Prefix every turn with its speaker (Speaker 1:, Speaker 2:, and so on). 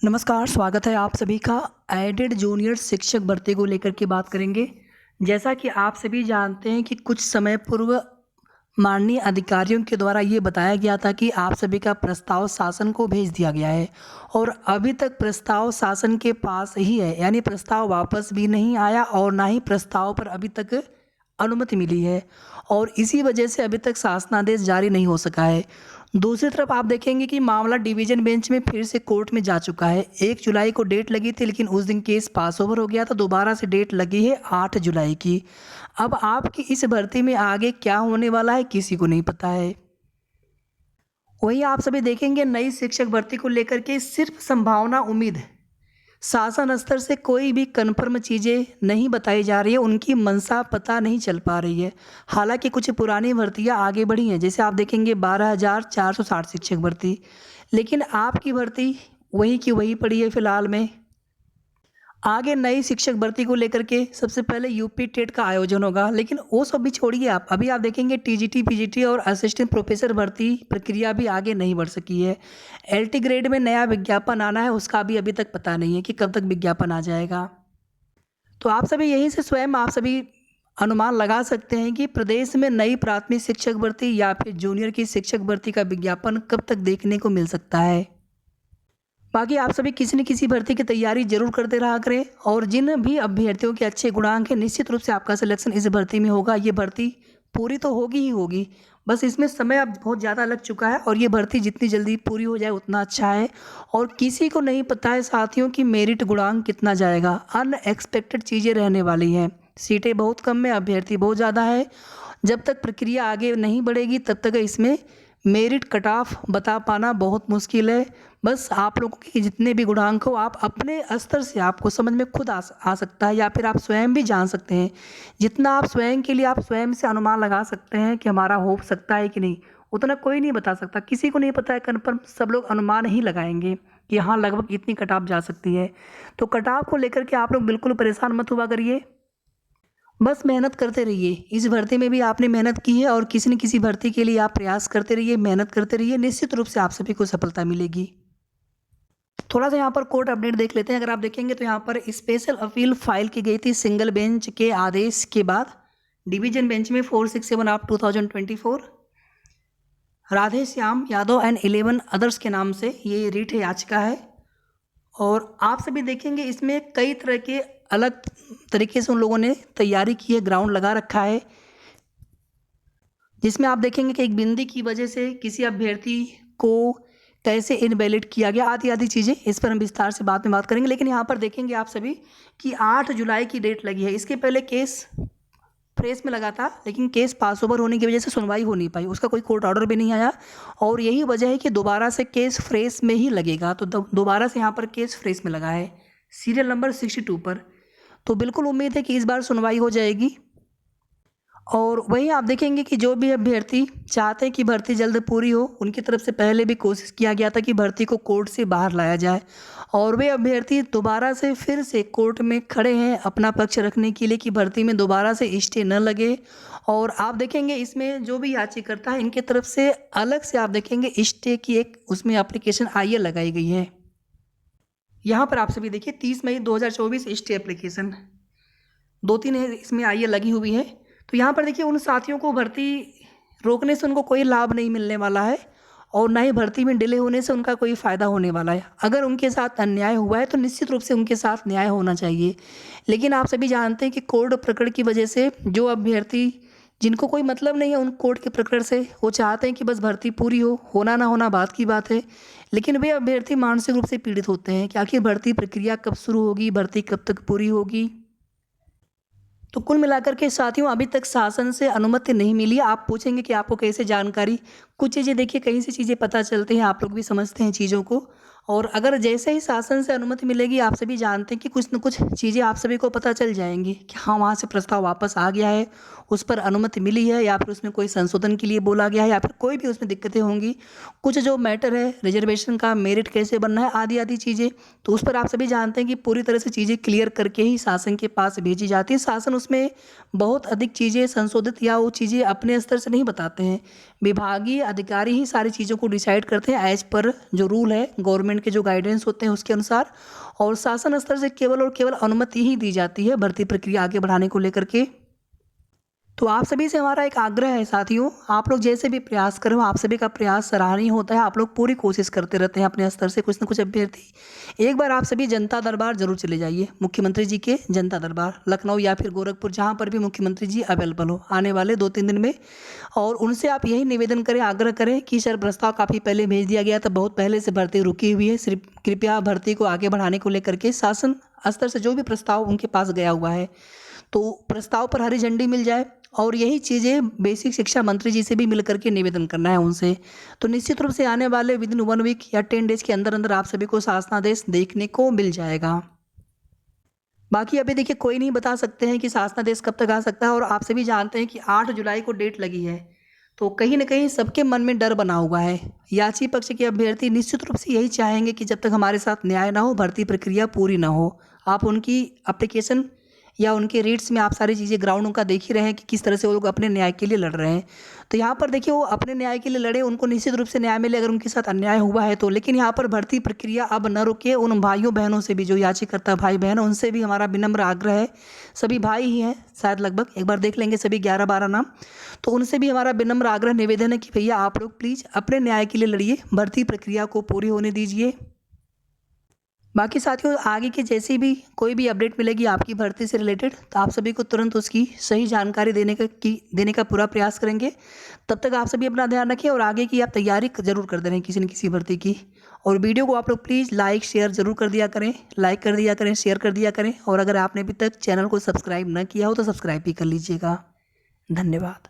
Speaker 1: नमस्कार, स्वागत है आप सभी का। एडेड जूनियर शिक्षक भर्ती को लेकर के बात करेंगे। जैसा कि आप सभी जानते हैं कि कुछ समय पूर्व माननीय अधिकारियों के द्वारा ये बताया गया था कि आप सभी का प्रस्ताव शासन को भेज दिया गया है और अभी तक प्रस्ताव शासन के पास ही है, यानी प्रस्ताव वापस भी नहीं आया और ना ही प्रस्ताव पर अभी तक अनुमति मिली है और इसी वजह से अभी तक शासनादेश जारी नहीं हो सका है। दूसरी तरफ आप देखेंगे कि मामला डिवीज़न बेंच में फिर से कोर्ट में जा चुका है। 1 जुलाई को डेट लगी थी, लेकिन उस दिन केस पास ओवर हो गया था। दोबारा से डेट लगी है 8 जुलाई की। अब आपकी इस भर्ती में आगे क्या होने वाला है किसी को नहीं पता है। वहीं आप सभी देखेंगे नई शिक्षक भर्ती को लेकर के सिर्फ संभावना, उम्मीद है। शासन स्तर से कोई भी कन्फर्म चीज़ें नहीं बताई जा रही है, उनकी मंशा पता नहीं चल पा रही है। हालांकि कुछ पुरानी भर्तियां आगे बढ़ी हैं, जैसे आप देखेंगे 12,460 शिक्षक भर्ती, लेकिन आपकी भर्ती वही की वही पड़ी है फिलहाल में। आगे नई शिक्षक भर्ती को लेकर के सबसे पहले यूपी टेट का आयोजन होगा, लेकिन वो सब भी छोड़िए आप। अभी आप देखेंगे टीजीटी, पीजीटी और असिस्टेंट प्रोफेसर भर्ती प्रक्रिया भी आगे नहीं बढ़ सकी है। एलटी ग्रेड में नया विज्ञापन आना है, उसका भी अभी तक पता नहीं है कि कब तक विज्ञापन आ जाएगा। तो आप सभी यहीं से स्वयं आप सभी अनुमान लगा सकते हैं कि प्रदेश में नई प्राथमिक शिक्षक भर्ती या फिर जूनियर की शिक्षक भर्ती का विज्ञापन कब तक देखने को मिल सकता है। बाकी आप सभी किसी न किसी भर्ती की तैयारी जरूर करते रहा करें और जिन भी अभ्यर्थियों के अच्छे गुणांक हैं, निश्चित रूप से आपका सिलेक्शन इस भर्ती में होगा। ये भर्ती पूरी तो होगी ही होगी, बस इसमें समय अब बहुत ज़्यादा लग चुका है और ये भर्ती जितनी जल्दी पूरी हो जाए उतना अच्छा है। और किसी को नहीं पता है साथियों कि मेरिट गुणांक कितना जाएगा। अनएक्सपेक्टेड चीज़ें रहने वाली हैं। सीटें बहुत कम है, अभ्यर्थी बहुत ज़्यादा है। जब तक प्रक्रिया आगे नहीं बढ़ेगी तब तक इसमें मेरिट कट ऑफ बता पाना बहुत मुश्किल है। बस आप लोगों के जितने भी गुणांक हो, आप अपने स्तर से आपको समझ में खुद आ सकता है या फिर आप स्वयं भी जान सकते हैं। जितना आप स्वयं के लिए आप स्वयं से अनुमान लगा सकते हैं कि हमारा हो सकता है कि नहीं, उतना कोई नहीं बता सकता। किसी को नहीं पता है कन्फर्म, सब लोग अनुमान ही लगाएंगे कि हाँ लगभग इतनी कट ऑफ जा सकती है। तो कट ऑफ को लेकर के आप लोग बिल्कुल परेशान मत हुआ करिए, बस मेहनत करते रहिए। इस भर्ती में भी आपने मेहनत की है और किसी न किसी भर्ती के लिए आप प्रयास करते रहिए, मेहनत करते रहिए, निश्चित रूप से आप सभी को सफलता मिलेगी। थोड़ा सा यहाँ पर कोर्ट अपडेट देख लेते हैं। अगर आप देखेंगे तो यहाँ पर स्पेशल अपील फाइल की गई थी सिंगल बेंच के आदेश के बाद। डिवीजन बेंच में 467 of 2024 Radhe Shyam Yadav and 11 others के नाम से ये रीट याचिका है। और आप सभी देखेंगे इसमें कई तरह के अलग तरीके से उन लोगों ने तैयारी की है, ग्राउंड लगा रखा है, जिसमें आप देखेंगे कि एक बिंदी की वजह से किसी अभ्यर्थी को कैसे इनवैलिड किया गया, आदि आदि चीज़ें। इस पर हम विस्तार से बाद में बात करेंगे। लेकिन यहाँ पर देखेंगे आप सभी कि 8 जुलाई की डेट लगी है। इसके पहले केस फ्रेश में लगा था, लेकिन केस पास ओवर होने की वजह से सुनवाई हो नहीं पाई, उसका कोई कोर्ट ऑर्डर भी नहीं आया और यही वजह है कि दोबारा से केस फ्रेश में ही लगेगा। तो दोबारा से यहाँ पर केस फ्रेश में लगा है सीरियल नंबर 62 पर। तो बिल्कुल उम्मीद है कि इस बार सुनवाई हो जाएगी। और वहीं आप देखेंगे कि जो भी अभ्यर्थी चाहते हैं कि भर्ती जल्द पूरी हो, उनकी तरफ से पहले भी कोशिश किया गया था कि भर्ती को कोर्ट से बाहर लाया जाए और वे अभ्यर्थी दोबारा से फिर से कोर्ट में खड़े हैं अपना पक्ष रखने के लिए कि भर्ती में दोबारा से स्टे न लगे। और आप देखेंगे इसमें जो भी याचिकाकर्ता है इनके तरफ से अलग से आप देखेंगे स्टे की एक उसमें एप्लीकेशन आइए लगाई गई है। यहाँ पर आप सभी देखिए 30 मई 2024 स्टे एप्लीकेशन 2-3 है इसमें आइए लगी हुई है। तो यहाँ पर देखिए उन साथियों को भर्ती रोकने से उनको कोई लाभ नहीं मिलने वाला है और ना ही भर्ती में डिले होने से उनका कोई फ़ायदा होने वाला है। अगर उनके साथ अन्याय हुआ है तो निश्चित रूप से उनके साथ न्याय होना चाहिए। लेकिन आप सभी जानते हैं कि कोर्ट प्रकरण की वजह से जो अभ्यर्थी जिनको कोई मतलब नहीं है उन कोर्ट के प्रकरण से, वो चाहते हैं कि बस भर्ती पूरी हो, होना ना होना बात की बात है। लेकिन वे अभ्यर्थी मानसिक रूप से पीड़ित होते हैं कि आखिर भर्ती प्रक्रिया कब शुरू होगी, भर्ती कब तक पूरी होगी। तो कुल मिलाकर के साथियों अभी तक शासन से अनुमति नहीं मिली। आप पूछेंगे कि आपको कैसे जानकारी, कुछ चीज़ें देखिए कहीं से चीज़ें पता चलती हैं, आप लोग भी समझते हैं चीज़ों को। और अगर जैसे ही शासन से अनुमति मिलेगी, आप सभी जानते हैं कि कुछ न कुछ चीज़ें आप सभी को पता चल जाएंगी कि हाँ वहाँ से प्रस्ताव वापस आ गया है, उस पर अनुमति मिली है या फिर उसमें कोई संशोधन के लिए बोला गया है या फिर कोई भी उसमें दिक्कतें होंगी। कुछ जो मैटर है रिजर्वेशन का, मेरिट कैसे बनना है, आदि आदि चीज़ें, तो उस पर आप सभी जानते हैं कि पूरी तरह से चीज़ें क्लियर करके ही शासन के पास भेजी जाती है। शासन उसमें बहुत अधिक चीज़ें संशोधित या वो चीज़ें अपने स्तर से नहीं बताते हैं, विभागीय अधिकारी ही सारी चीज़ों को डिसाइड करते हैं एज पर जो रूल है गवर्नमेंट गवर्नमेंट के जो गाइडेंस होते हैं उसके अनुसार, और शासन स्तर से केवल और केवल अनुमति ही दी जाती है भर्ती प्रक्रिया आगे बढ़ाने को लेकर के। तो आप सभी से हमारा एक आग्रह है साथियों, आप लोग जैसे भी प्रयास करो, आप सभी का प्रयास सराहनीय होता है। आप लोग पूरी कोशिश करते रहते हैं अपने स्तर से कुछ न कुछ अभ्यर्थी। एक बार आप सभी जनता दरबार जरूर चले जाइए, मुख्यमंत्री जी के जनता दरबार लखनऊ या फिर गोरखपुर, जहाँ पर भी मुख्यमंत्री जी अवेलेबल हो आने वाले 2-3 दिन में, और उनसे आप यही निवेदन करें, आग्रह करें कि सर प्रस्ताव काफ़ी पहले भेज दिया गया था, बहुत पहले से भर्ती रुकी हुई है, सिर्फ कृपया भर्ती को आगे बढ़ाने को लेकर के शासन स्तर से जो भी प्रस्ताव उनके पास गया हुआ है तो प्रस्ताव पर हरी झंडी मिल जाए। और यही चीज़ें बेसिक शिक्षा मंत्री जी से भी मिल करके निवेदन करना है उनसे। तो निश्चित रूप से आने वाले विदिन 1 वीक या 10 डेज के अंदर अंदर आप सभी को शासनादेश देखने को मिल जाएगा। बाकी अभी देखिए कोई नहीं बता सकते हैं कि शासनादेश कब तक आ सकता है, और आप सभी जानते हैं कि 8 जुलाई को डेट लगी है, तो कहीं ना कहीं सबके मन में डर बना हुआ है। याची पक्ष के अभ्यर्थी निश्चित रूप से यही चाहेंगे कि जब तक हमारे साथ न्याय ना हो, भर्ती प्रक्रिया पूरी ना हो। आप उनकी एप्लीकेशन या उनके रीड्स में आप सारी चीज़ें ग्राउंड उनका देख ही रहे हैं कि किस तरह से वो लोग अपने न्याय के लिए लड़ रहे हैं। तो यहाँ पर देखिए वो अपने न्याय के लिए लड़े, उनको निश्चित रूप से न्याय मिले अगर उनके साथ अन्याय हुआ है तो। लेकिन यहाँ पर भर्ती प्रक्रिया अब न रुके। उन भाइयों बहनों से भी, जो याचिकाकर्ता भाई बहन, उनसे भी हमारा विनम्र आग्रह है, सभी भाई ही हैं शायद, लगभग एक बार देख लेंगे सभी 11-12 नाम, तो उनसे भी हमारा विनम्र आग्रह निवेदन है कि भैया आप लोग प्लीज़ अपने न्याय के लिए लड़िए, भर्ती प्रक्रिया को पूरी होने दीजिए। बाकी साथियों आगे की जैसी भी कोई भी अपडेट मिलेगी आपकी भर्ती से रिलेटेड, तो आप सभी को तुरंत उसकी सही जानकारी देने का पूरा प्रयास करेंगे। तब तक आप सभी अपना ध्यान रखें और आगे की आप तैयारी ज़रूर कर दे रहे हैं किसी न किसी भर्ती की। और वीडियो को आप लोग प्लीज़ लाइक शेयर ज़रूर कर दिया करें, लाइक कर दिया करें, शेयर कर दिया करें, और अगर आपने अभी तक चैनल को सब्सक्राइब न किया हो तो सब्सक्राइब भी कर लीजिएगा। धन्यवाद।